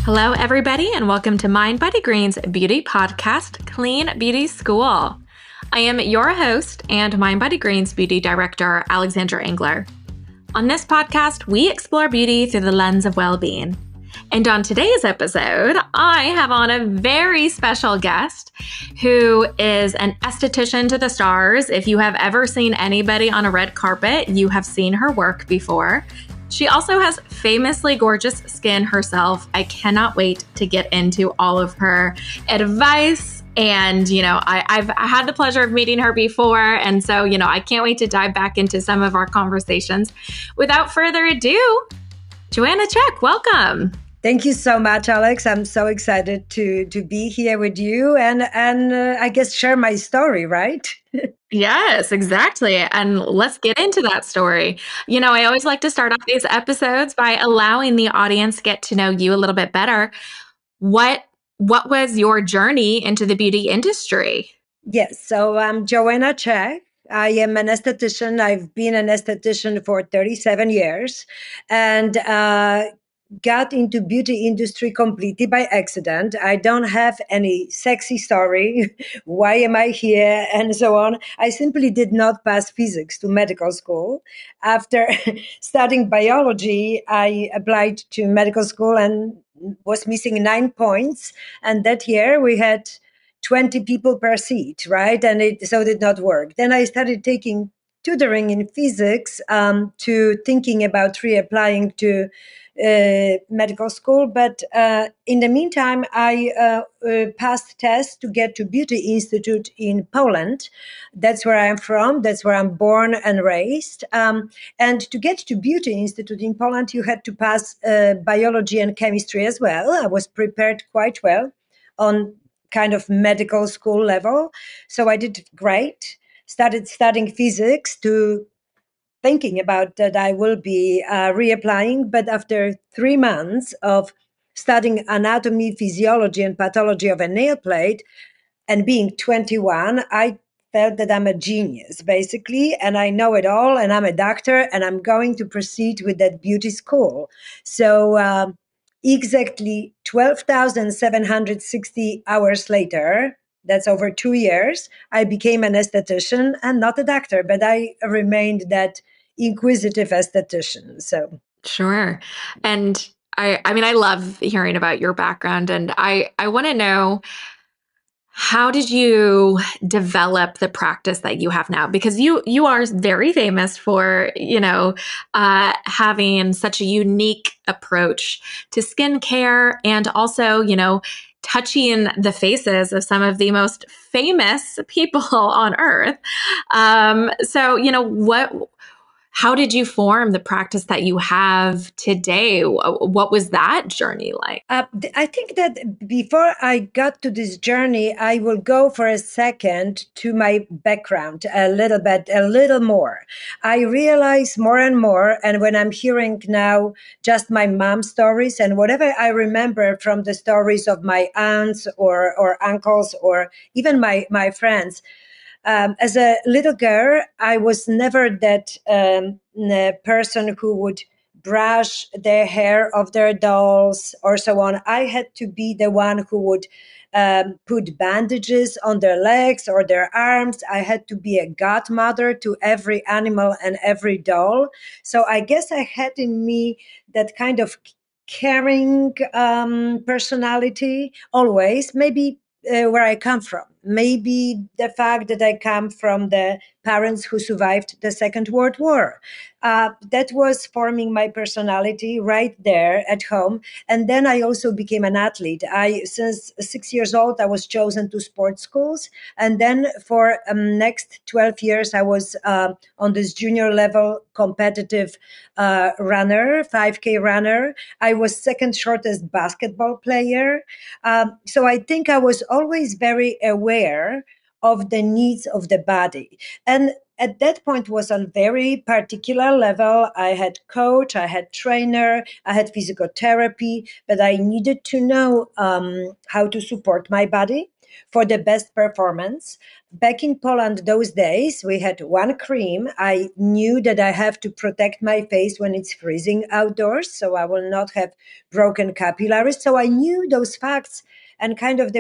Hello, everybody, and welcome to mindbodygreen's beauty podcast, Clean Beauty School. I am your host and mindbodygreen's beauty director, Alexandra Engler. On this podcast, we explore beauty through the lens of well-being. And on today's episode, I have on a very special guest who is an esthetician to the stars. If you have ever seen anybody on a red carpet, you have seen her work before. She also has famously gorgeous skin herself. I cannot wait to get into all of her advice. And, I've had the pleasure of meeting her before. And so, I can't wait to dive back into some of our conversations. Without further ado, Joanna Czech, welcome. Thank you so much, Alex. I'm so excited to be here with you and I guess share my story, right? Yes, exactly. And let's get into that story. I always like to start off these episodes by allowing the audience to get to know you a little bit better. What was your journey into the beauty industry? Yes, so I'm Joanna Czech. I am an esthetician. I've been an esthetician for 37 years and got into beauty industry completely by accident. I don't have any sexy story. Why am I here? And so on. I simply did not pass physics to medical school. After studying biology, I applied to medical school and was missing 9 points. And that year we had 20 people per seat, right? And it did not work. Then I started taking tutoring in physics to thinking about reapplying to medical school. But in the meantime, I passed tests to get to Beauty Institute in Poland. That's where I'm from. That's where I'm born and raised. And to get to Beauty Institute in Poland, you had to pass biology and chemistry as well. I was prepared quite well on kind of medical school level. So I did great. Started studying physics to thinking about that I will be reapplying. But after 3 months of studying anatomy, physiology, and pathology of a nail plate and being 21, I felt that I'm a genius, basically, and I know it all, and I'm a doctor, and I'm going to proceed with that beauty school. So exactly 12,760 hours later, that's over 2 years, I became an esthetician and not a doctor, but I remained that inquisitive esthetician. So Sure. And I love hearing about your background, and I want to know, how did you develop the practice that you have now? Because you are very famous for, having such a unique approach to skincare and also, touching the faces of some of the most famous people on earth. How did you form the practice that you have today? What was that journey like? I think that before I got to this journey, I will go for a second to my background a little more. I realize more and more, and when I'm hearing now just my mom's stories and whatever I remember from the stories of my aunts or uncles or even my friends, as a little girl, I was never that person who would brush the hair of their dolls or so on. I had to be the one who would put bandages on their legs or their arms. I had to be a godmother to every animal and every doll. So I guess I had in me that kind of caring personality always, maybe where I come from. Maybe the fact that I come from the parents who survived the Second World War. That was forming my personality right there at home. And then I also became an athlete. Since 6 years old, I was chosen to sports schools. And then for next 12 years, I was on this junior level competitive runner, 5K runner. I was second shortest basketball player. So I think I was always very aware of the needs of the body. And at that point was on very particular level. I had coach, I had trainer, I had physical therapy, but I needed to know how to support my body for the best performance. Back in Poland those days, we had one cream. I knew that I have to protect my face when it's freezing outdoors, so I will not have broken capillaries. So I knew those facts, and kind of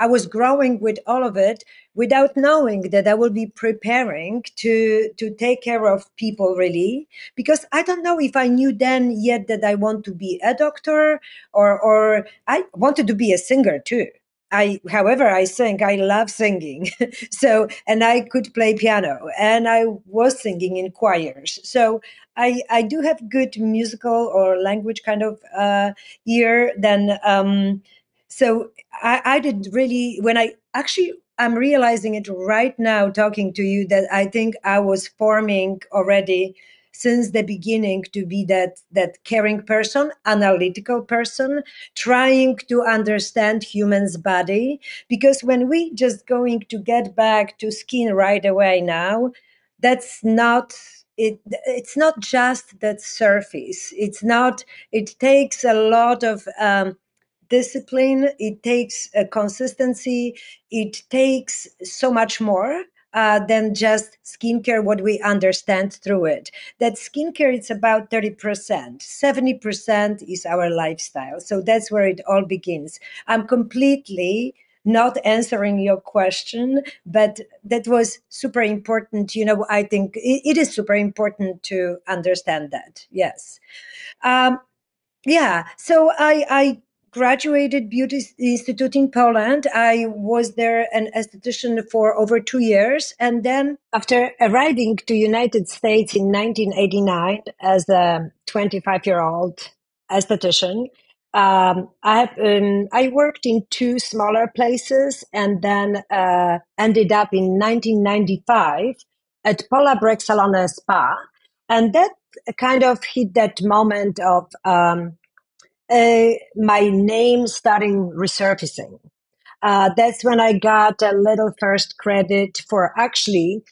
I was growing with all of it without knowing that I will be preparing to take care of people, really, because I don't know if I knew then yet that I want to be a doctor, or I wanted to be a singer too. However, I sing. I love singing. So, and I could play piano, and I was singing in choirs. So I do have good musical or language kind of ear. Then, so I did really, when I actually, I'm realizing it right now talking to you, that I think I was forming already since the beginning to be that caring person, analytical person, trying to understand humans' body. Because when we just going to get back to skin right away now, that's not it. It's not just that surface. It's not. It takes a lot of discipline. It takes a consistency. It takes so much more than just skincare, what we understand through it. That skincare, it's about 30%. 70% is our lifestyle. So that's where it all begins. I'm completely not answering your question, but that was super important. I think it is super important to understand that. Yes. Um, yeah, so I graduated Beauty Institute in Poland. I was there an esthetician for over 2 years, and then after arriving to United States in 1989 as a 25-year-old esthetician, I worked in two smaller places, and then ended up in 1995 at Paula Break Salon and Spa, and that kind of hit that moment of my name starting resurfacing. That's when I got a little first credit for actually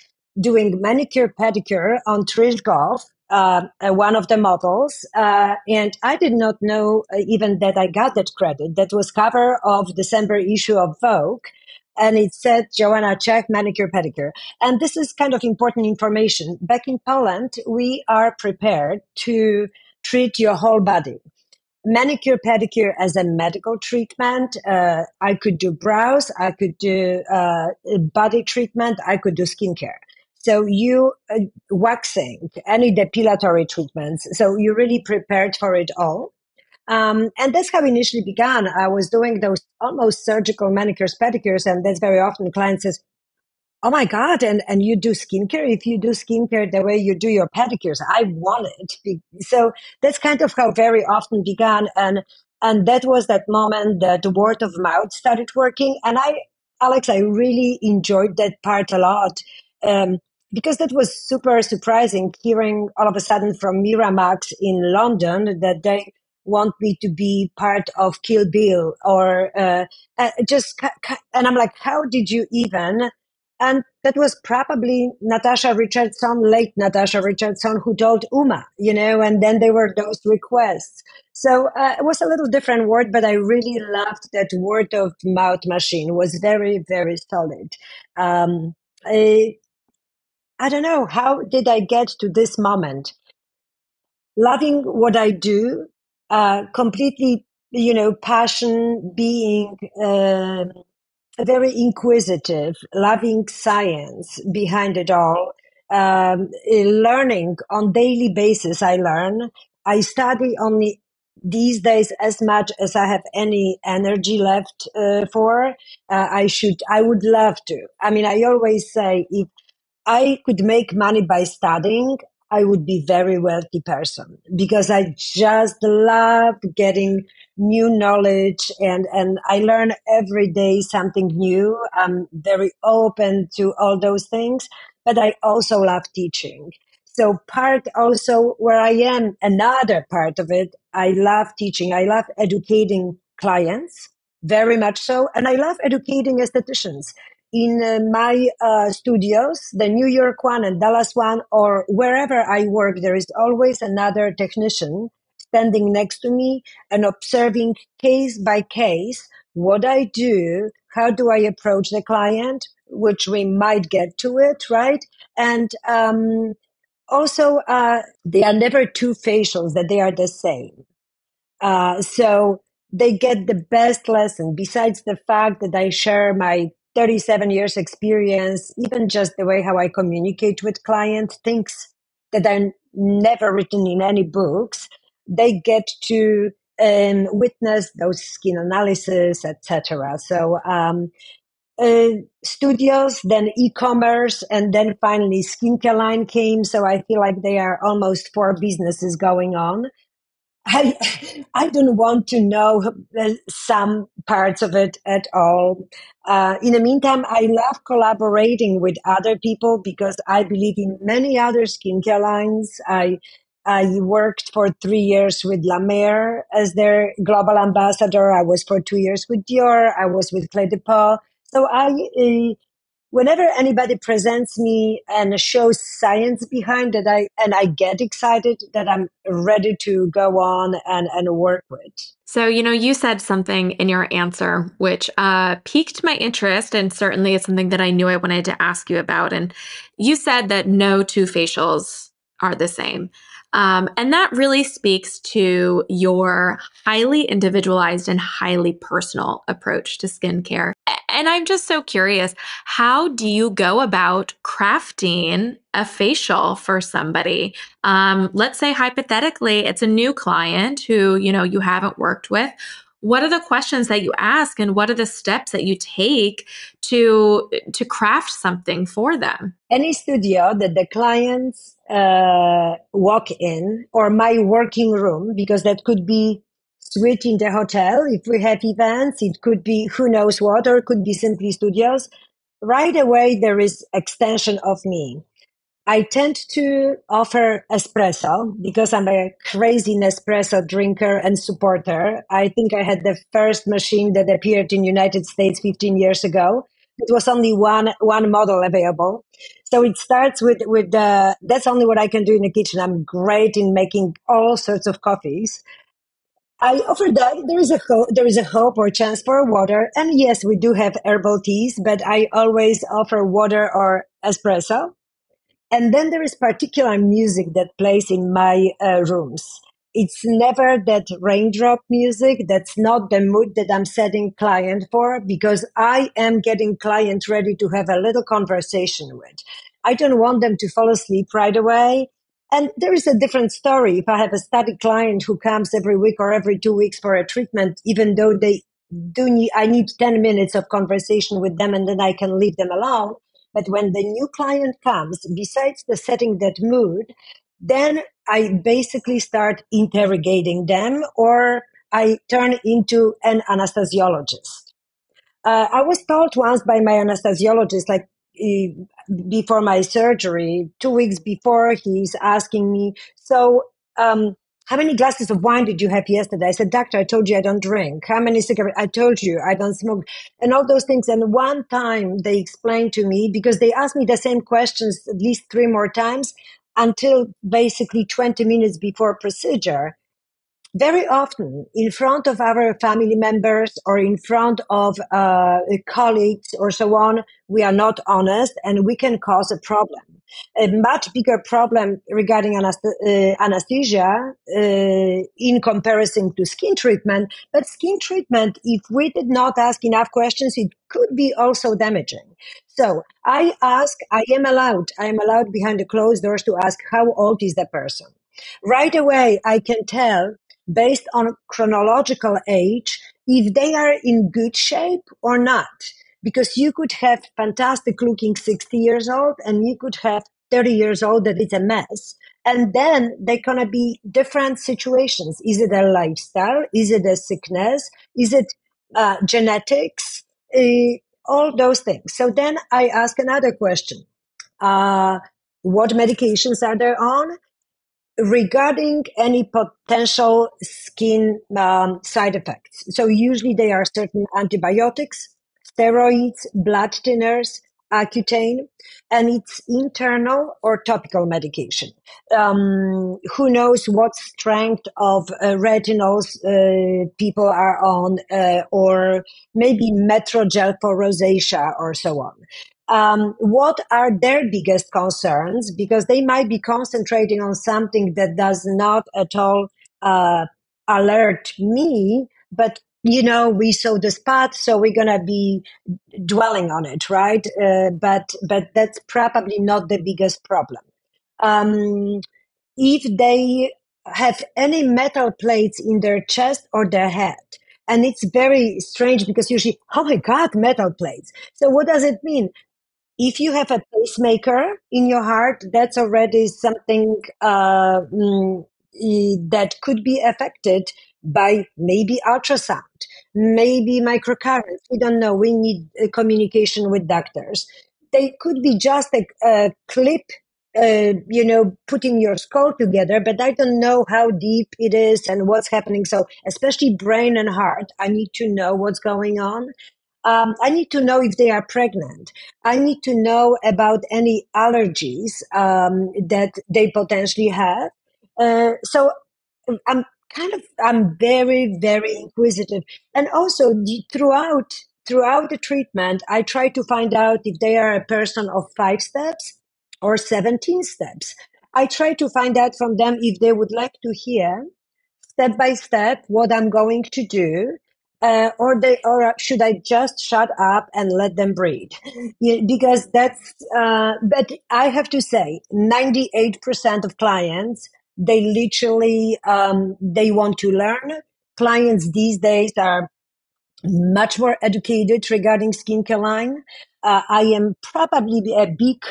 doing manicure pedicure on Trish Goff, one of the models. And I did not know even that I got that credit. That was cover of December issue of Vogue. And it said Joanna Czech manicure pedicure. And this is kind of important information. Back in Poland, we are prepared to treat your whole body. Manicure pedicure as a medical treatment. I could do brows, I could do body treatment, I could do skincare. So you waxing, any depilatory treatments. So you really prepared for it all. And that's how it initially began. I was doing those almost surgical manicures, pedicures, and that's very often clients says, "Oh my God, and you do skincare? If you do skincare the way you do your pedicures, I want it." So that's kind of how very often began. And that was that moment that the word of mouth started working. And Alex, I really enjoyed that part a lot. Because that was super surprising hearing all of a sudden from Miramax in London that they want me to be part of Kill Bill or and I'm like, how did you even? And that was probably Natasha Richardson, late Natasha Richardson, who told Uma, and then there were those requests. So it was a little different word, but I really loved that word of mouth machine. It was very, very solid. Um, I, I don't know, how did I get to this moment? Loving what I do, completely, passion, being very inquisitive, loving science behind it all, learning on daily basis. I learn. I study only these days as much as I have any energy left for. I would love to. I mean, I always say if I could make money by studying, I would be very wealthy person because I just love getting new knowledge and I learn every day something new. I'm very open to all those things, but I also love teaching. So part also where I am, another part of it, I love teaching. I love educating clients very much so. And I love educating estheticians in my studios, the New York one and Dallas one, or wherever I work, there is always another technician standing next to me and observing case by case what I do, how do I approach the client, which we might get to it, right? And also, they are never two facials, that they are the same. So they get the best lesson, besides the fact that I share my 37 years experience, even just the way how I communicate with clients, things that are never written in any books. They get to witness those skin analysis, etc. So studios, then e-commerce, and then finally skincare line came. So I feel like there are almost four businesses going on. I don't want to know some parts of it at all. In the meantime, I love collaborating with other people because I believe in many other skincare lines. I worked for 3 years with La Mer as their global ambassador. I was for 2 years with Dior. I was with Cate Blanchett. So whenever anybody presents me and shows science behind it, I get excited, that I'm ready to go on and work with. So, you said something in your answer which piqued my interest, and certainly it's something that I knew I wanted to ask you about. And you said that no two facials are the same. And that really speaks to your highly individualized and highly personal approach to skincare. And I'm just so curious, how do you go about crafting a facial for somebody? Let's say hypothetically, it's a new client who, you haven't worked with. What are the questions that you ask, and what are the steps that you take to craft something for them? Any studio that the clients walk in, or my working room, because that could be suite in the hotel if we have events, it could be who knows what, or it could be simply studios. Right away, there is extension of me. I tend to offer espresso because I'm a crazy Nespresso drinker and supporter. I think I had the first machine that appeared in United States 15 years ago. It was only one model available. So it starts with that's only what I can do in the kitchen. I'm great in making all sorts of coffees. I offer that there is a hope or chance for water. And yes, we do have herbal teas, but I always offer water or espresso. And then there is particular music that plays in my rooms. It's never that raindrop music. That's not the mood that I'm setting client for, because I am getting client ready to have a little conversation with. I don't want them to fall asleep right away. And there is a different story. If I have a static client who comes every week or every 2 weeks for a treatment, even though I need 10 minutes of conversation with them and then I can leave them alone. But when the new client comes, besides the setting that mood, then I basically start interrogating them, or I turn into an anesthesiologist. I was told once by my anesthesiologist, like before my surgery, 2 weeks before, he's asking me, so how many glasses of wine did you have yesterday? I said, doctor, I told you I don't drink. How many cigarettes? I told you I don't smoke. And all those things. And one time they explained to me, because they asked me the same questions at least 3 more times, until basically 20 minutes before procedure. Very often in front of our family members or in front of colleagues or so on, we are not honest, and we can cause a problem. A much bigger problem regarding anesthesia in comparison to skin treatment. But skin treatment, if we did not ask enough questions, it could be also damaging. So I am allowed behind the closed doors to ask, how old is the person? Right away, I can tell, based on chronological age, if they are in good shape or not. Because you could have fantastic looking 60 years old, and you could have 30 years old that it's a mess. And then they're going to be different situations. Is it a lifestyle? Is it a sickness? Is it genetics? All those things. So then I ask another question. What medications are they on? Regarding any potential skin side effects. So usually they are certain antibiotics, steroids, blood thinners, Accutane, and it's internal or topical medication. Who knows what strength of retinols people are on, or maybe Metrogel for rosacea or so on. What are their biggest concerns? Because they might be concentrating on something that does not at all alert me, but we saw the spot, so we're gonna be dwelling on it, right? But that's probably not the biggest problem. Um, if they have any metal plates in their chest or their head, and it's very strange because usually, oh my God, metal plates. So what does it mean? If you have a pacemaker in your heart, that's already something that could be affected by maybe ultrasound, maybe microcurrents. We don't know. We need communication with doctors. They could be just a clip, putting your skull together, but I don't know how deep it is and what's happening. So, especially brain and heart, I need to know what's going on. I need to know if they are pregnant. I need to know about any allergies that they potentially have. So I'm very, very inquisitive. And also throughout the treatment, I try to find out if they are a person of 5 steps or 17 steps. I try to find out from them if they would like to hear step by step what I'm going to do, or should I just shut up and let them breathe? Yeah, because that's. But I have to say, 98% of clients, they literally they want to learn. Clients these days are much more educated regarding skincare line. I am probably a big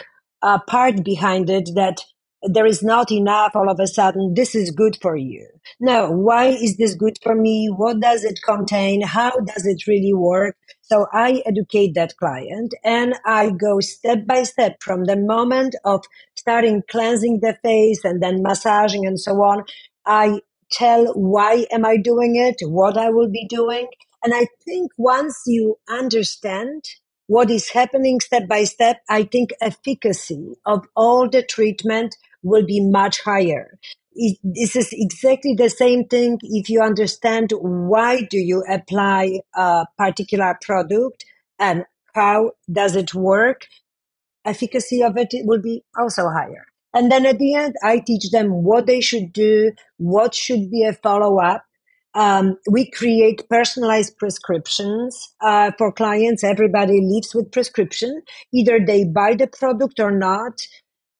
part behind it, that there is not enough all of a sudden, this is good for you. No, why is this good for me? What does it contain? How does it really work? So I educate that client and I go step by step from the moment of starting cleansing the face and then massaging and so on. I tell why am I doing it, what I will be doing. And I think once you understand what is happening step by step, I think efficacy of all the treatment will be much higher. This is exactly the same thing if you understand why do you apply a particular product and how does it work, efficacy of it will be also higher. And then at the end, I teach them what they should do, what should be a follow up. We create personalized prescriptions for clients. Everybody lives with prescription. Either they buy the product or not.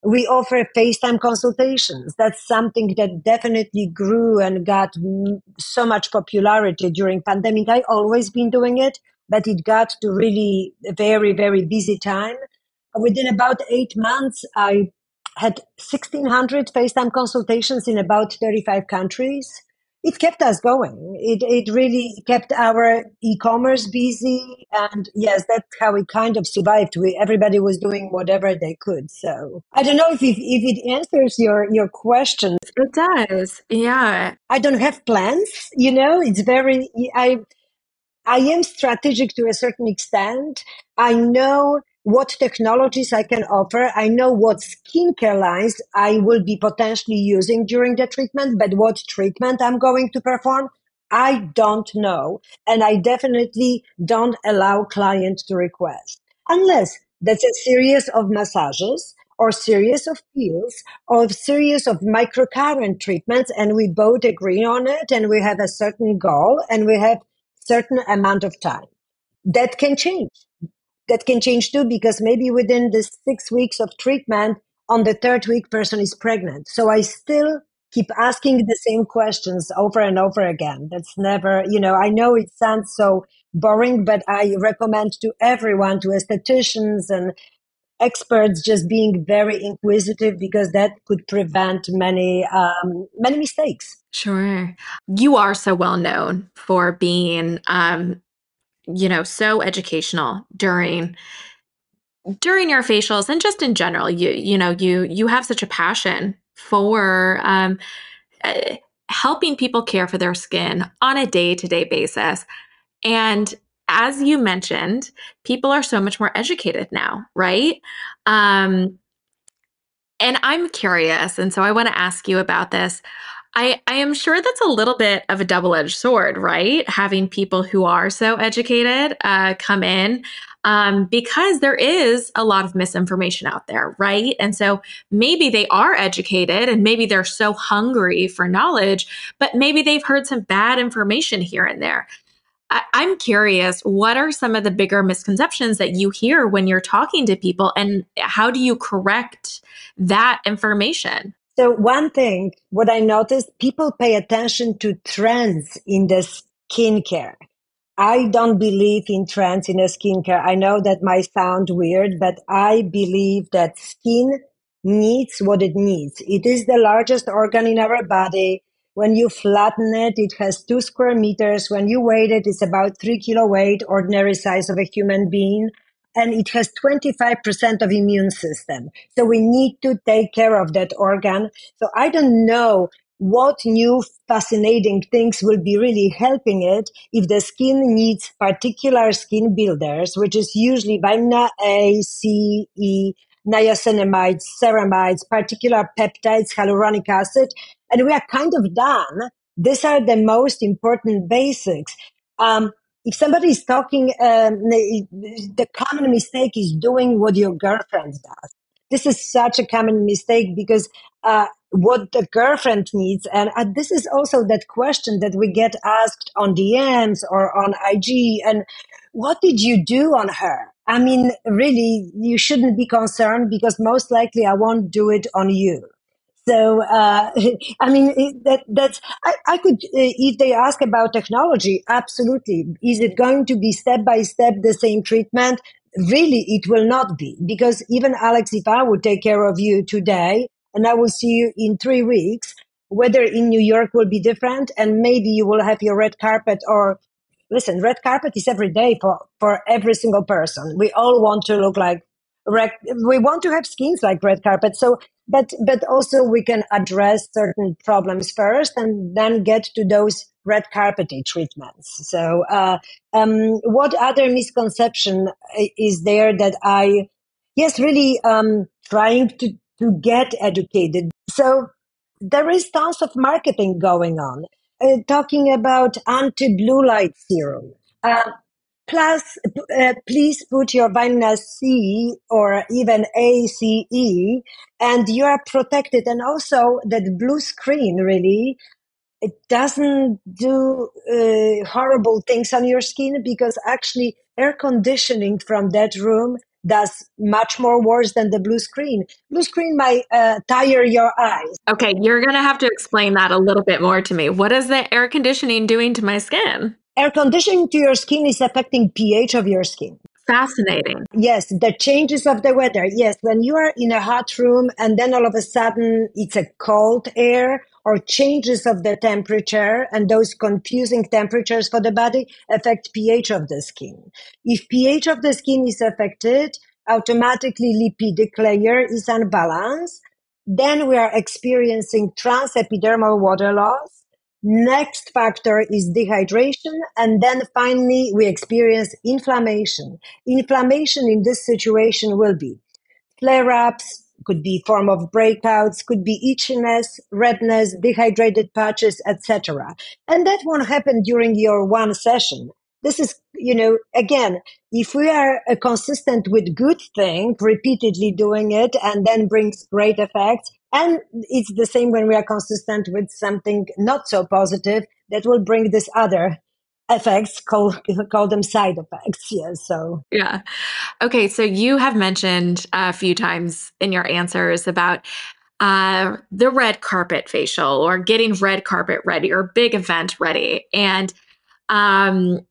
We offer FaceTime consultations. That's something that definitely grew and got so much popularity during pandemic. I always been doing it, but it got to really a very, very busy time. Within about 8 months, I had 1,600 FaceTime consultations in about 35 countries. It kept us going. It really kept our e-commerce busy. And yes, that's how we kind of survived. Everybody was doing whatever they could. So I don't know if it answers your question. It does. Yeah. I don't have plans, it's very, I am strategic to a certain extent. I know what technologies I can offer. I know what skincare lines I will be potentially using during the treatment, but what treatment I'm going to perform, I don't know. And I definitely don't allow clients to request unless that's a series of massages or series of peels or series of microcurrent treatments. And we both agree on it and we have a certain goal and we have certain amount of time. That can change. That can change too, because maybe within the 6 weeks of treatment, on the third week, person is pregnant. So I still keep asking the same questions over and over again. That's never, I know it sounds so boring, but I recommend to everyone, to estheticians and experts, just being very inquisitive, because that could prevent many mistakes. Sure. You are so well known for being, so educational during your facials and just in general. You have such a passion for uh, helping people care for their skin on a day-to-day basis. And as you mentioned, people are so much more educated now, right? Um, and I'm curious, and so I want to ask you about this. I am sure that's a little bit of a double-edged sword, right? Having people who are so educated come in because there is a lot of misinformation out there, right? And so maybe they are educated and maybe they're so hungry for knowledge, but maybe they've heard some bad information here and there. I'm curious, what are some of the bigger misconceptions that you hear when you're talking to people, and how do you correct that information? So one thing, what I noticed, people pay attention to trends in the skincare. I don't believe in trends in the skincare. I know that might sound weird, but I believe that skin needs what it needs. It is the largest organ in our body. When you flatten it, it has 2 square meters. When you weigh it, it's about 3 kilo weight, ordinary size of a human being. And it has 25% of immune system. So we need to take care of that organ. So I don't know what new fascinating things will be really helping it if the skin needs particular skin builders, which is usually vitamin A, C, E, niacinamides, ceramides, particular peptides, hyaluronic acid, and we are kind of done. These are the most important basics. If somebody is talking, the common mistake is doing what your girlfriend does. This is such a common mistake because what the girlfriend needs, and this is also that question that we get asked on DMs or on IG, and what did you do on her? I mean, really, you shouldn't be concerned because most likely I won't do it on you. So, I mean, that's, I could, if they ask about technology, absolutely. Is it going to be step by step the same treatment? Really, it will not be, because even Alex, if I would take care of you today and I will see you in 3 weeks, whether in New York will be different, and maybe you will have your red carpet, or listen, red carpet is every day for every single person. We all want to look like we want to have skins like red carpet. So, but also we can address certain problems first and then get to those red carpety treatments. So, what other misconception is there that yes, really, trying to get educated. So there is tons of marketing going on, talking about anti-blue light serum. Uh, Plus, please put your vitamin C or even ACE, and you are protected. And also, that blue screen really, it doesn't do horrible things on your skin, because actually air conditioning from that room does much more worse than the blue screen. Blue screen might tire your eyes. Okay, you're going to have to explain that a little bit more to me. What is the air conditioning doing to my skin? Air conditioning to your skin is affecting pH of your skin. Fascinating. Yes, the changes of the weather. Yes, when you are in a hot room and then all of a sudden it's a cold air, or changes of the temperature, and those confusing temperatures for the body affect pH of the skin. If pH of the skin is affected, automatically lipidic layer is unbalanced. Then we are experiencing transepidermal water loss. Next factor is dehydration. And then finally, we experience inflammation. Inflammation in this situation will be flare-ups, could be form of breakouts, could be itchiness, redness, dehydrated patches, etc. And that won't happen during your one session. This is, again, if we are consistent with good thing, repeatedly doing it, and then brings great effects, and it's the same when we are consistent with something not so positive, that will bring this other effects, call them side effects. Yes. So Yeah. Okay, so you have mentioned a few times in your answers about the red carpet facial, or getting red carpet ready, or big event ready. And um,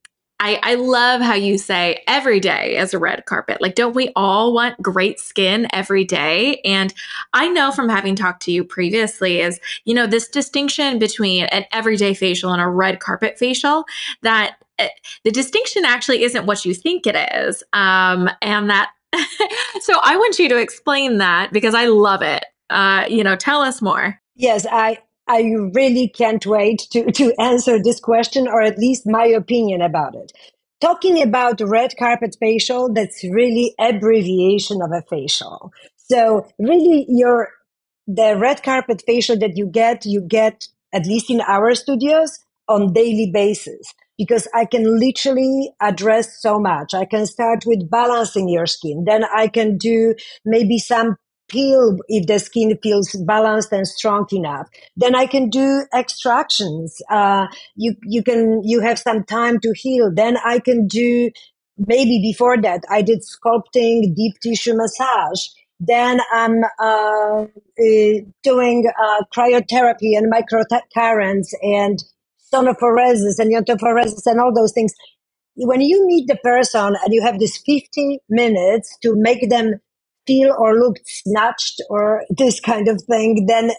I love how you say every day is a red carpet. Like, don't we all want great skin every day? And I know from having talked to you previously is, this distinction between an everyday facial and a red carpet facial, that the distinction actually isn't what you think it is. And that, so I want you to explain that, because I love it. Tell us more. yes, I really can't wait to answer this question, or at least my opinion about it. talking about red carpet facial, that's really abbreviation of a facial. So really the red carpet facial that you get at least in our studios on daily basis, because I can literally address so much. I can start with balancing your skin. Then I can do maybe some peel if the skin feels balanced and strong enough. Then I can do extractions. You have some time to heal. Then I can do, maybe before that I did sculpting, deep tissue massage. Then I'm doing cryotherapy and microcurrents and sonophoresis and iontophoresis and all those things. When you meet the person and you have this 50 minutes to make them feel or look snatched or this kind of thing, then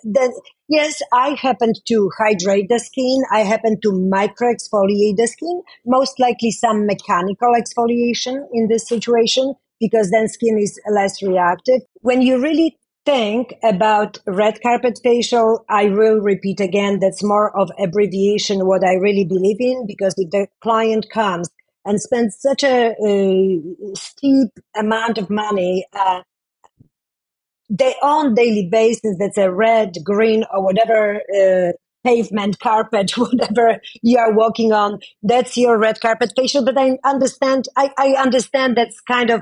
yes, I happen to hydrate the skin. I happen to micro exfoliate the skin, most likely some mechanical exfoliation in this situation, because then skin is less reactive. When you really think about red carpet facial, I will repeat again, that's more of abbreviation, what I really believe in, because if the client comes and spends such a steep amount of money, they on daily basis, that's a red, green, or whatever pavement, carpet, whatever you are walking on, that's your red carpet facial. But I understand that's kind of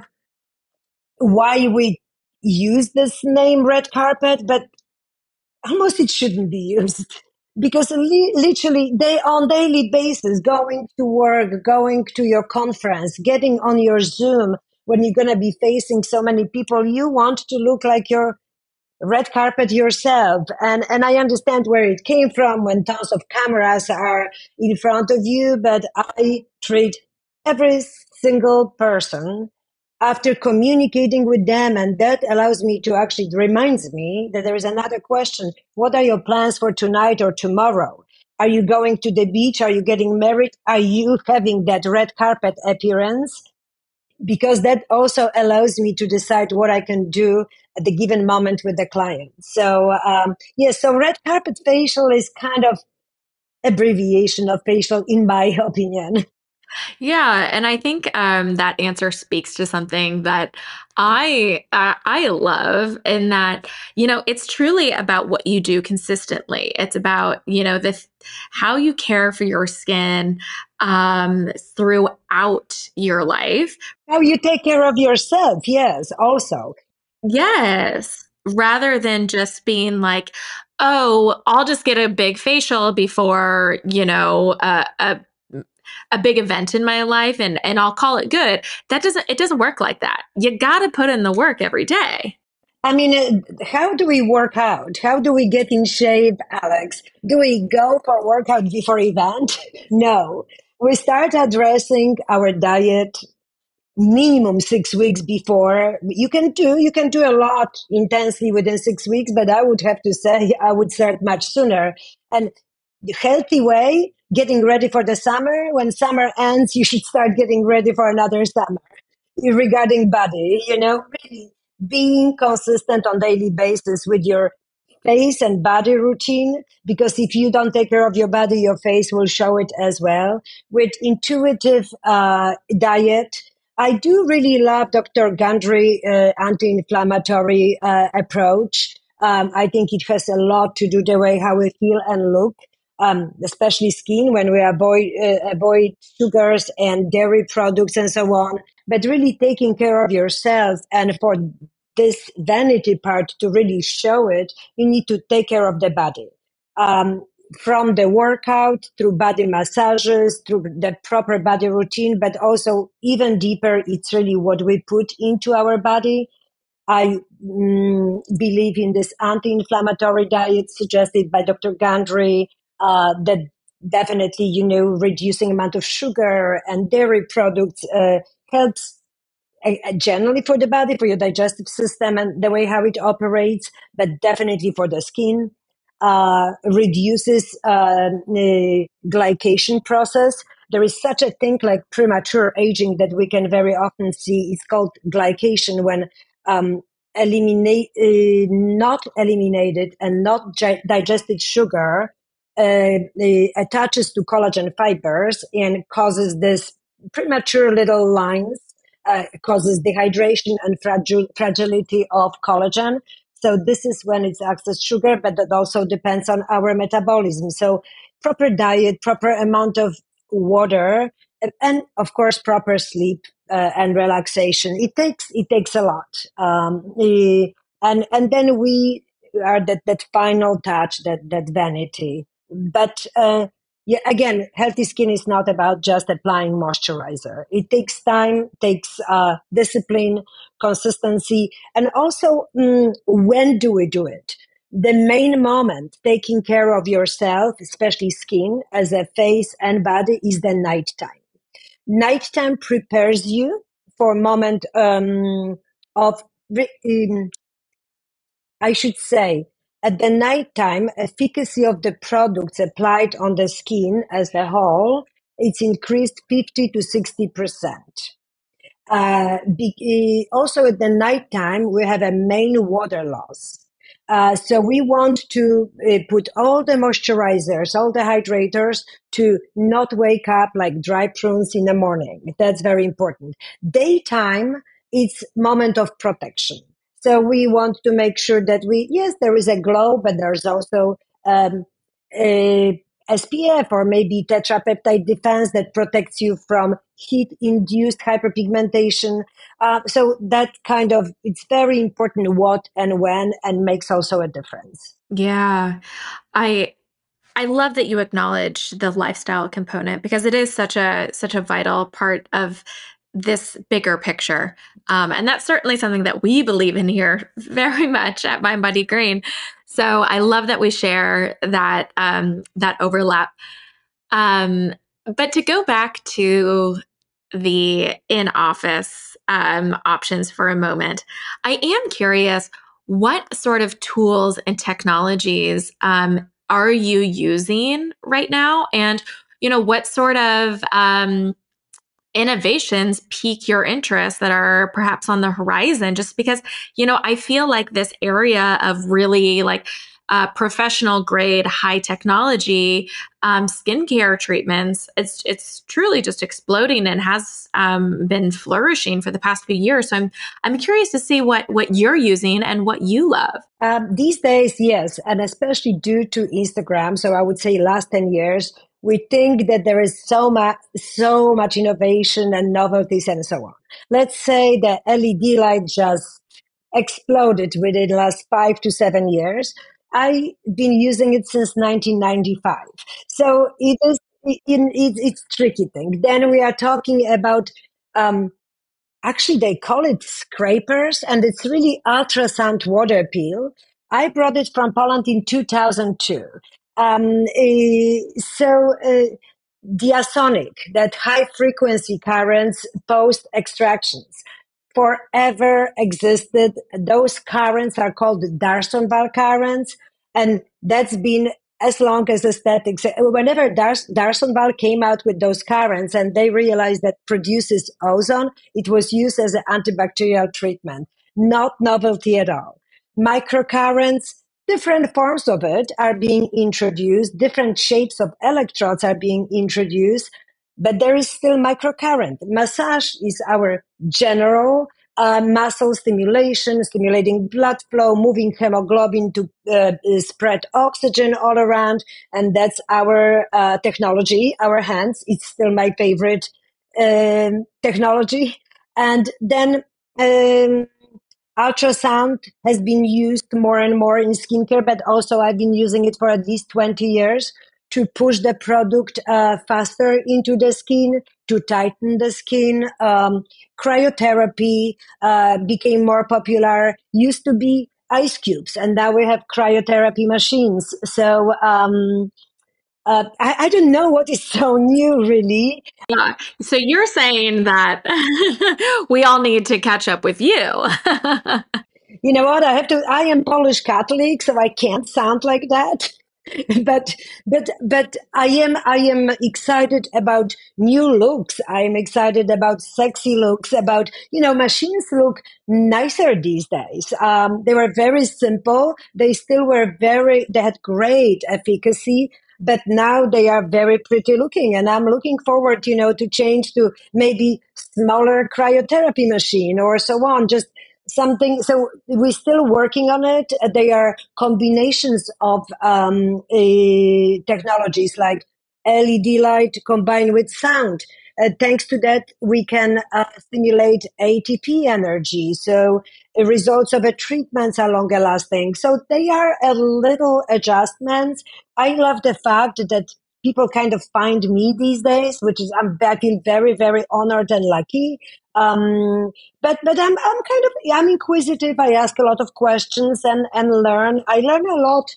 why we use this name red carpet, but almost it shouldn't be used, because literally they on daily basis, going to work, going to your conference, getting on your Zoom, when you're going to be facing so many people, you want to look like your red carpet yourself. And I understand where it came from when tons of cameras are in front of you, but I treat every single person after communicating with them, and that allows me to actually, reminds me that there is another question. What are your plans for tonight or tomorrow? Are you going to the beach? Are you getting married? Are you having that red carpet appearance? Because that also allows me to decide what I can do at the given moment with the client. So, so red carpet facial is kind of abbreviation of facial, in my opinion. Yeah, and I think that answer speaks to something that I love, in that it's truly about what you do consistently. It's about the how you care for your skin throughout your life. How you take care of yourself, yes, also. Yes, rather than just being like, oh, I'll just get a big facial before a big event in my life, and I'll call it good. It doesn't work like that. You got to put in the work every day. I mean, how do we work out? How do we get in shape, Alex? Do we go for workout before event? No. We start addressing our diet minimum 6 weeks before. You can do a lot intensely within 6 weeks, but I would have to say I would start much sooner. And the healthy way, getting ready for the summer. When summer ends, you should start getting ready for another summer. Regarding body, really being consistent on daily basis with your face and body routine, because if you don't take care of your body, your face will show it as well. With intuitive diet, I do really love Dr. Gundry anti-inflammatory approach. I think it has a lot to do the way how we feel and look, especially skin, when we avoid sugars and dairy products and so on. But really taking care of yourself, and for this vanity part to really show it, you need to take care of the body. Um, from the workout, through body massages, through the proper body routine, but also even deeper, it's really what we put into our body. I believe in this anti-inflammatory diet suggested by Dr. Gundry, that definitely, reducing amount of sugar and dairy products helps generally for the body, for your digestive system and the way how it operates, but definitely for the skin. Reduces the glycation process. There is such a thing like premature aging that we can very often see. It's called glycation, when not eliminated and not digested sugar attaches to collagen fibers and causes this premature little lines, causes dehydration and fragility of collagen. So this is when it's excess sugar, but that also depends on our metabolism. So proper diet, proper amount of water, and of course proper sleep and relaxation. It takes a lot, and then we are that final touch, that vanity. But yeah, again, healthy skin is not about just applying moisturizer. It takes time, takes discipline, consistency, and also when do we do it? The main moment taking care of yourself, especially skin, as a face and body, is the nighttime. Nighttime prepares you for a moment of, I should say, at the nighttime, efficacy of the products applied on the skin as a whole, it's increased 50 to 60%. Also at the nighttime, we have a main water loss. So we want to put all the moisturizers, all the hydrators to not wake up like dry prunes in the morning. That's very important. Daytime, it's moment of protection. So we want to make sure that yes, there is a glow, but there's also a SPF or maybe tetrapeptide defense that protects you from heat-induced hyperpigmentation. So that kind of, it's very important what and when, and makes also a difference. Yeah. I I love that you acknowledge the lifestyle component because it is such a vital part of this bigger picture. And that's certainly something that we believe in here very much at Mind Body Green. So I love that we share that overlap. But to go back to the in-office options for a moment, I am curious, what sort of tools and technologies are you using right now? And, what sort of innovations pique your interest that are perhaps on the horizon? Just because, I feel like this area of really like professional grade, high technology skincare treatments, it's truly just exploding and has been flourishing for the past few years. So I'm curious to see what you're using and what you love. These days, yes, and especially due to Instagram. So I would say last 10 years, we think that there is so much innovation and novelties and so on. Let's say the LED light just exploded within the last 5 to 7 years. I've been using it since 1995. So it's tricky thing. Then we are talking about, actually, they call it scrapers, and it's really ultrasound water peel. I brought it from Poland in 2002. Diasonic, that high frequency currents post extractions, forever existed. Those currents are called Darsonval currents, and that's been as long as aesthetics. Whenever Darsonval came out with those currents and they realized that produces ozone, it was used as an antibacterial treatment, not novelty at all. Microcurrents, different forms of it are being introduced, different shapes of electrodes are being introduced, but there is still microcurrent. Massage is our general muscle stimulation, stimulating blood flow, moving hemoglobin to spread oxygen all around. And that's our technology, our hands. It's still my favorite technology. And then ultrasound has been used more and more in skincare, but also I've been using it for at least 20 years to push the product faster into the skin, to tighten the skin. Cryotherapy became more popular. Used to be ice cubes, and now we have cryotherapy machines. So I don't know what is so new, really. Yeah. So you're saying that we all need to catch up with you. You know what? I am Polish Catholic, so I can't sound like that. but I am excited about new looks. I am excited about sexy looks. About, machines look nicer these days. They were very simple. They still were they had great efficacy, but now they are very pretty looking. And I'm looking forward, to change to maybe smaller cryotherapy machine or so on, just something. So we're still working on it. They are combinations of technologies like LED light combined with sound. Thanks to that, we can stimulate ATP energy. So the results of the treatments are longer lasting. So they are a little adjustments. I love the fact that people kind of find me these days, which is I feel very, very honored and lucky. But I'm inquisitive. I ask a lot of questions and learn. I learn a lot,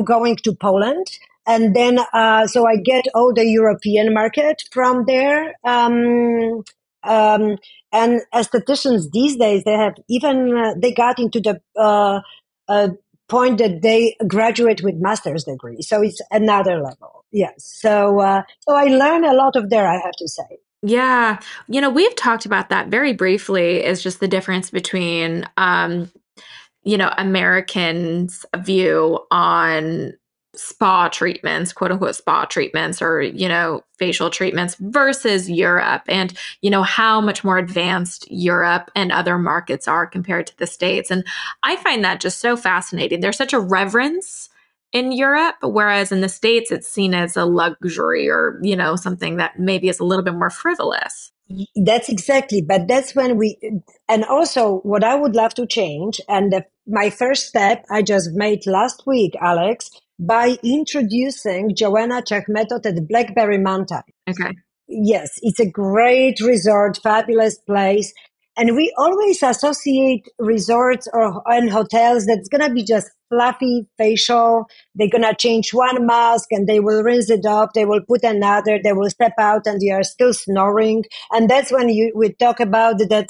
going to Poland. And then, so I get all the European market from there. And estheticians these days, they have even, they got into the, uh, point that they graduate with master's degree. So it's another level. Yes. So I learn a lot of there, I have to say. Yeah. We've talked about that very briefly, is just the difference between, Americans' view on spa treatments, quote unquote spa treatments, or, facial treatments versus Europe, and, how much more advanced Europe and other markets are compared to the States. And I find that just so fascinating. There's such a reverence in Europe, whereas in the States, it's seen as a luxury, or, something that maybe is a little bit more frivolous. That's exactly, but that's when and also what I would love to change, and my first step I just made last week, Alex, by introducing Joanna Czech method at Blackberry Mountain. Okay. Yes, it's a great resort, fabulous place. And we always associate resorts and hotels that's going to be just fluffy facial. They're going to change one mask and they will rinse it off. They will put another. They will step out and they are still snoring. And that's when we talk about that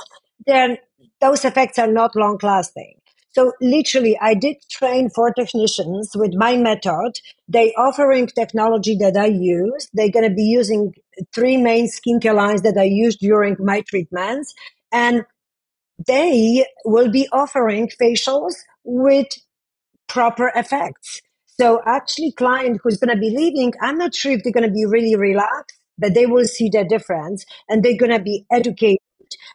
those effects are not long lasting. So literally, I did train 4 technicians with my method. They offering technology that I use. They're going to be using 3 main skincare lines that I use during my treatments. And they will be offering facials with proper effects. So actually client who's going to be leaving, I'm not sure if they're going to be really relaxed, but they will see the difference and they're going to be educated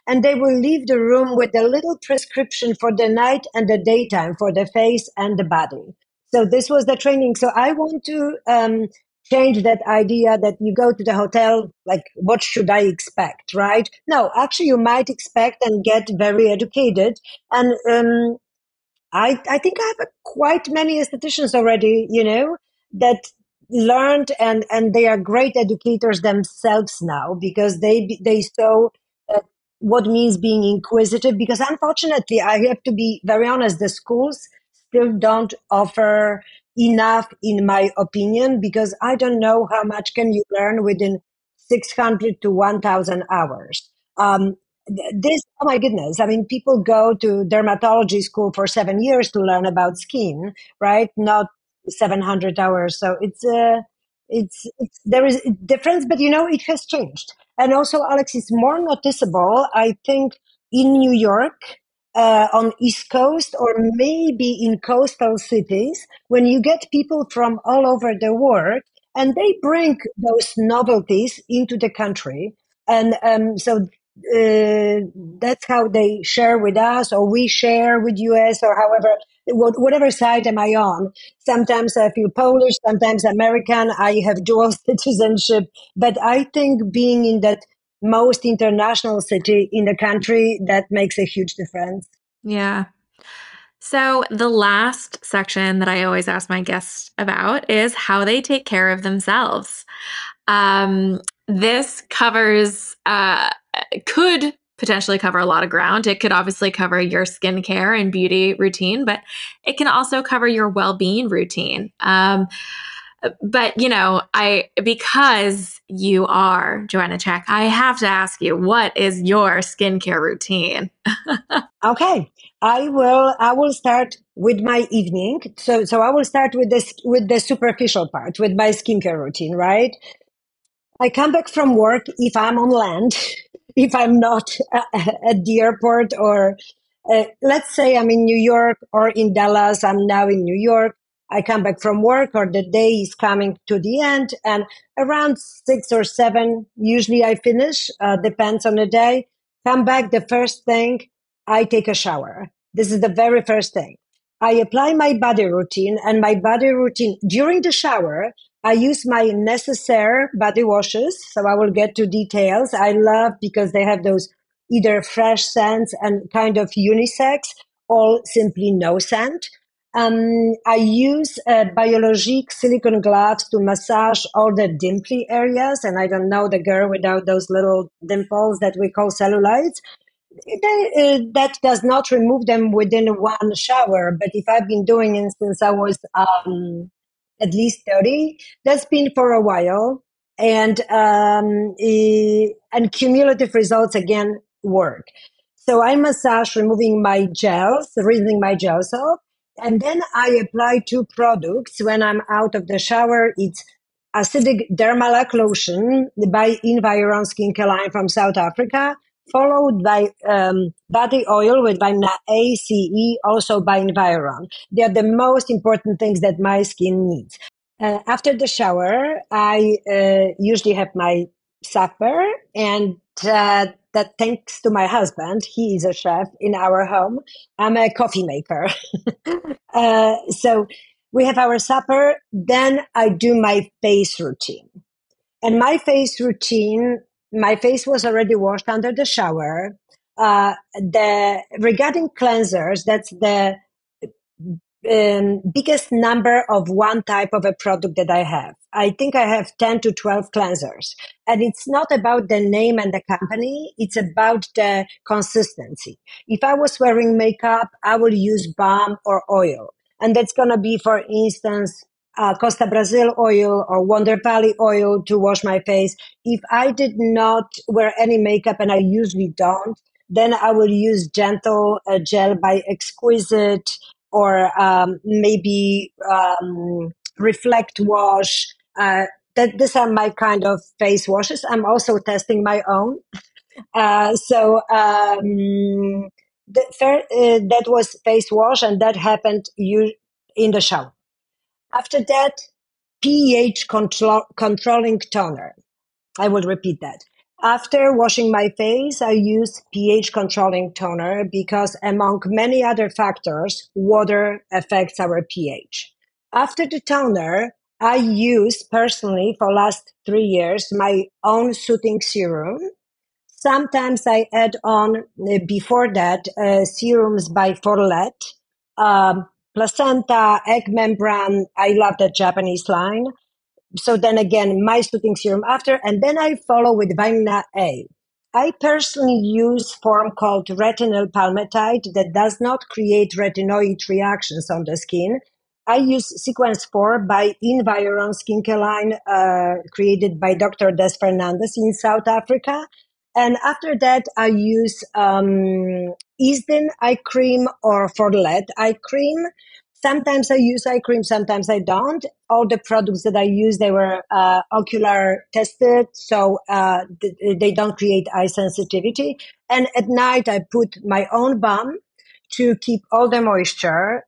and they will leave the room with a little prescription for the night and the daytime for the face and the body. So this was the training. So I want to change that idea that you go to the hotel, like, what should I expect, right? No, actually, you might expect and get very educated. And I think I have quite many estheticians already, that learned and they are great educators themselves now because they saw what means being inquisitive. Because unfortunately, I have to be very honest, the schools still don't offer enough, in my opinion, because I don't know how much can you learn within 600 to 1,000 hours. This, oh my goodness, I mean, people go to dermatology school for 7 years to learn about skin, right? Not 700 hours. So there is a difference, but it has changed. And also, Alex, it's more noticeable, I think, in New York, on East Coast, or maybe in coastal cities, when you get people from all over the world and they bring those novelties into the country. And so that's how they share with us, or we share with US, or however, whatever side am I on. Sometimes I feel Polish, sometimes American. I have dual citizenship, but I think being in that most international city in the country, that makes a huge difference. Yeah. So, the last section that I always ask my guests about is how they take care of themselves. This could potentially cover a lot of ground. It could obviously cover your skincare and beauty routine, but it can also cover your well-being routine. But because you are Joanna Czech, I have to ask you, what is your skincare routine? Okay, I will start with my evening. So I will start with the superficial part, with my skincare routine, right? I come back from work if I'm on land, if I'm not at the airport, or let's say I'm in New York or in Dallas. I'm now in New York. I come back from work or the day is coming to the end, and around 6 or 7, usually I finish, depends on the day. Come back, the first thing, I take a shower. This is the very first thing. I apply my body routine, and my body routine during the shower, I use my necessaire body washes. So I will get to details. I love because they have those either fresh scents and kind of unisex or simply no scent. I use Biologique silicone gloves to massage all the dimply areas. And I don't know the girl without those little dimples that we call cellulites. That does not remove them within one shower. But if I've been doing it since I was at least 30, that's been for a while. And cumulative results again work. So I massage, removing my gels, rinsing my gels off. And then I apply 2 products when I'm out of the shower. It's acidic dermalac lotion by Environ Skincare line from South Africa, followed by body oil with vitamin A, C, E, also by Environ. They are the most important things that my skin needs. After the shower, I usually have my supper, and that thanks to my husband, he is a chef in our home. I'm a coffee maker. So we have our supper, then I do my face routine. And my face was already washed under the shower. The regarding cleansers, that's the biggest number of one type of a product that I have. I think I have 10 to 12 cleansers. And it's not about the name and the company. It's about the consistency. If I was wearing makeup, I will use balm or oil. And that's going to be, for instance, Costa Brazil oil or Wonder Valley oil to wash my face. If I did not wear any makeup, and I usually don't, then I will use gentle gel by Exquisite, or maybe reflect wash. That these are my kind of face washes. I'm also testing my own. That was face wash, and that happened in the shower. After that, pH controlling toner. I will repeat that. After washing my face, I use pH controlling toner because, among many other factors, water affects our pH. After the toner, I use personally for last 3 years my own soothing serum. Sometimes I add on before that serums by Forlet, placenta, egg membrane. I love the Japanese line. So then again, my soothing serum after, and then I follow with vitamin A. I personally use form called retinol palmitide that does not create retinoid reactions on the skin. I use sequence 4 by Environ Skincare line, created by Dr. Des Fernandez in South Africa. And after that, I use Eastin eye cream or Forlet eye cream. Sometimes I use eye cream, sometimes I don't. All the products that I use, they were ocular tested, so they don't create eye sensitivity. And at night, I put my own balm to keep all the moisture.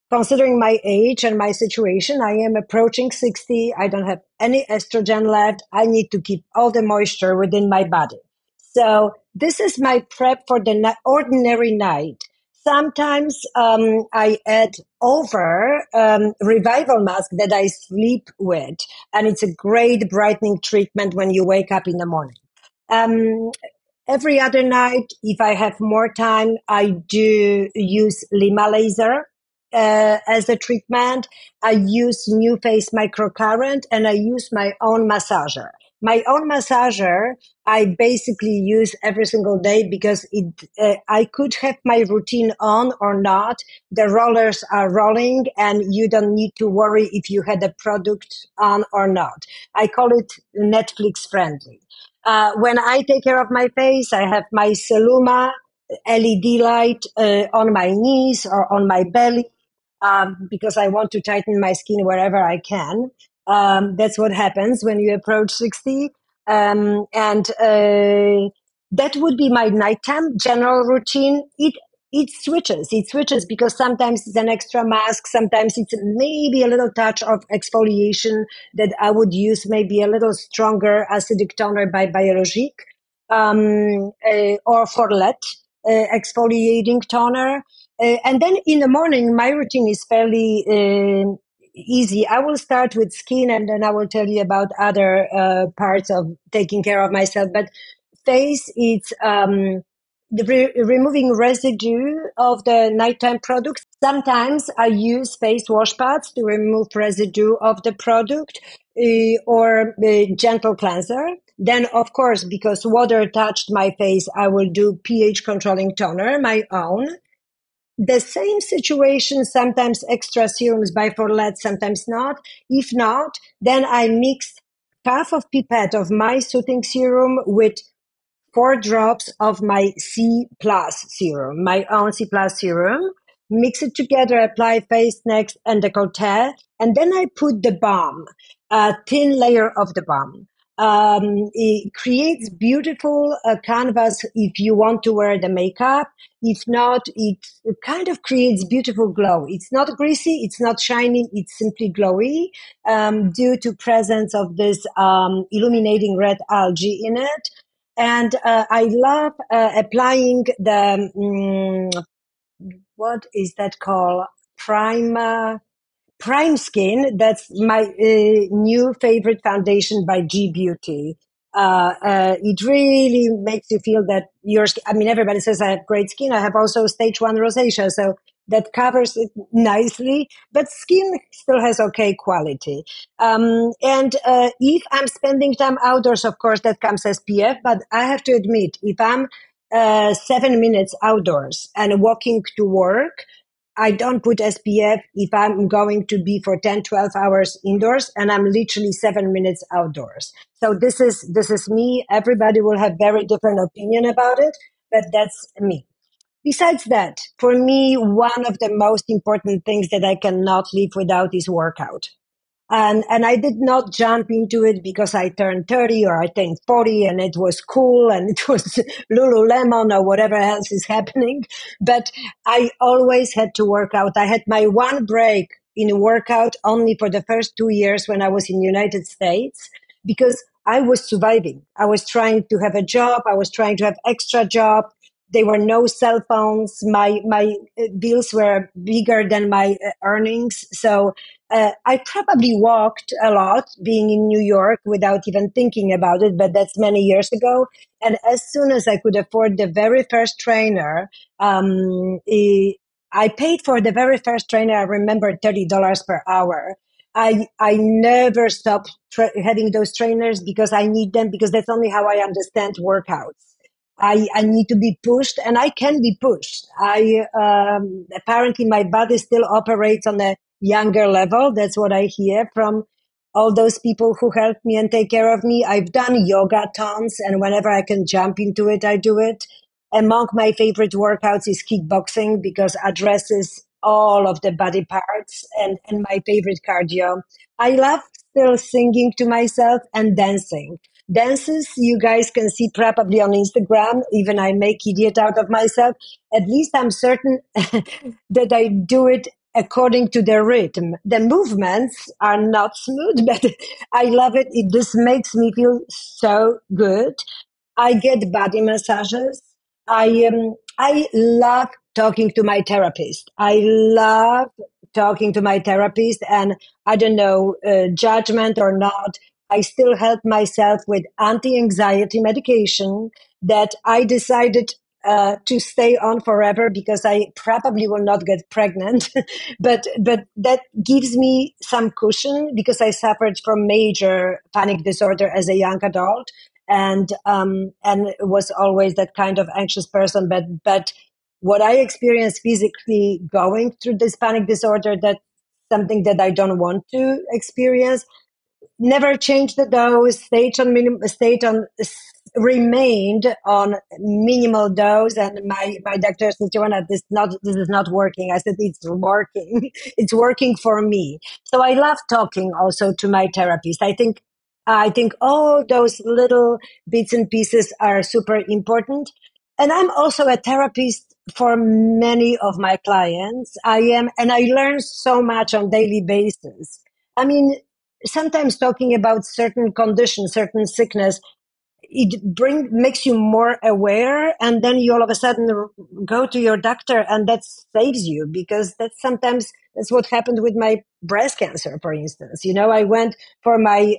Considering my age and my situation, I am approaching 60. I don't have any estrogen left. I need to keep all the moisture within my body. So this is my prep for the ordinary night. Sometimes I add over revival mask that I sleep with, and it's a great brightening treatment when you wake up in the morning. Um, every other night, if I have more time, I do use Lima laser as a treatment. I use New Face microcurrent, and I use my own massager. My own massager, I basically use every single day because I could have my routine on or not. The rollers are rolling, and you don't need to worry if you had a product on or not. I call it Netflix friendly. When I take care of my face, I have my Seluma LED light on my knees or on my belly, because I want to tighten my skin wherever I can. That's what happens when you approach 60. And that would be my nighttime general routine. It switches because sometimes it's an extra mask, sometimes it's maybe a little touch of exfoliation that I would use, maybe a little stronger acidic toner by Biologique, or Forlet exfoliating toner. And then in the morning, my routine is fairly easy. I will start with skin and then I will tell you about other parts of taking care of myself. But face, it's removing residue of the nighttime products. Sometimes I use face wash pads to remove residue of the product, or gentle cleanser. Then, of course, because water touched my face, I will do pH controlling toner, my own. The same situation, sometimes extra serums by Forlet, sometimes not. If not, then I mix half of pipette of my soothing serum with 4 drops of my C plus serum, my own C plus serum, mix it together, apply face, neck, and décolleté, and then I put the balm, a thin layer of the balm. It creates beautiful canvas if you want to wear the makeup. If not, it kind of creates beautiful glow. It's not greasy, it's not shiny, it's simply glowy, due to presence of this illuminating red algae in it. And I love applying the, what is that called? Prime Skin. That's my new favorite foundation by G Beauty. It really makes you feel that your skin, I mean, everybody says I have great skin. I have also stage 1 rosacea. So that covers it nicely, but skin still has okay quality. And if I'm spending time outdoors, of course, that comes SPF. But I have to admit, if I'm 7 minutes outdoors and walking to work, I don't put SPF if I'm going to be for 10, 12 hours indoors and I'm literally 7 minutes outdoors. So this is me. Everybody will have very different opinion about it, but that's me. Besides that, for me, one of the most important things that I cannot live without is workout. And I did not jump into it because I turned 30 or I turned 40 and it was cool and it was Lululemon or whatever else is happening. But I always had to work out. I had my one break in workout only for the first 2 years when I was in the United States because I was surviving. I was trying to have a job. I was trying to have extra job. There were no cell phones. My bills were bigger than my earnings. So I probably walked a lot being in New York without even thinking about it, but that's many years ago. And as soon as I could afford the very first trainer, I paid for the very first trainer. I remember $30 per hour. I never stopped having those trainers because I need them because that's only how I understand workouts. I need to be pushed and I can be pushed. Apparently my body still operates on a younger level. That's what I hear from all those people who help me and take care of me. I've done yoga tons and whenever I can jump into it, I do it. Among my favorite workouts is kickboxing because addresses all of the body parts and my favorite cardio. I love still singing to myself and dancing. Dances you guys can see probably on Instagram. Even I make idiot out of myself. At least I'm certain that I do it according to the rhythm. The movements are not smooth, but I love it. This makes me feel so good. I get body massages. I love talking to my therapist. I love talking to my therapist, and I don't know, judgment or not, I still help myself with anti-anxiety medication that I decided to stay on forever because I probably will not get pregnant. but that gives me some cushion because I suffered from major panic disorder as a young adult and was always that kind of anxious person. But what I experienced physically going through this panic disorder, that's something that I don't want to experience. Never changed the dose, remained on minimal dose. And my doctor said, Joanna, this is not working. I said, it's working. It's working for me. So I love talking also to my therapist. I think all those little bits and pieces are super important. And I'm also a therapist for many of my clients. And I learn so much on daily basis. I mean, sometimes talking about certain conditions, certain sickness, it makes you more aware, and then you all of a sudden go to your doctor, and that saves you, because that's what happened with my breast cancer, for instance. I went for my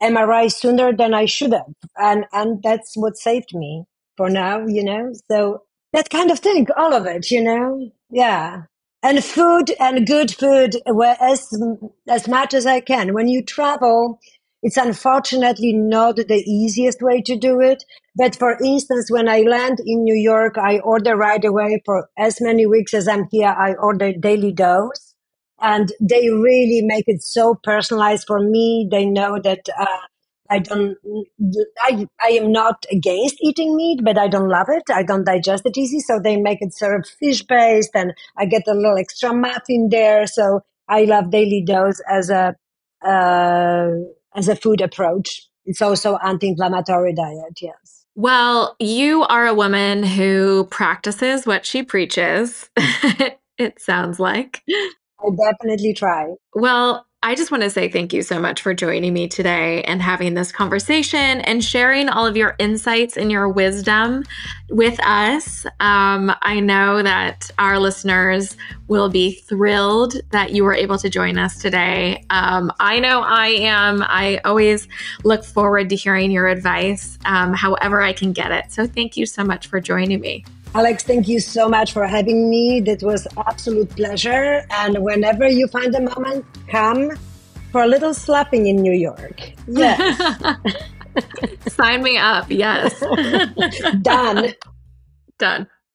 MRI sooner than I should have, and that's what saved me for now. So that kind of thing, all of it. Yeah. And food, and good food, as much as I can. When you travel, it's unfortunately not the easiest way to do it. But for instance, when I land in New York, I order right away. For as many weeks as I'm here, I order daily dose. And they really make it so personalized for me. They know that I don't, I am not against eating meat, but I don't love it. I don't digest it easy. So they make it sort of fish based, and I get a little extra muffin there. So I love daily dose uh, as a food approach. It's also anti-inflammatory diet. Yes. Well, you are a woman who practices what she preaches, it sounds like. I definitely try. Well, I just want to say thank you so much for joining me today and having this conversation and sharing all of your insights and your wisdom with us. I know that our listeners will be thrilled that you were able to join us today. I know I am. I always look forward to hearing your advice, however I can get it. So thank you so much for joining me. Alex, thank you so much for having me. That was absolute pleasure. And whenever you find a moment, come for a little slapping in New York. Yes. Sign me up. Yes. Done. Done.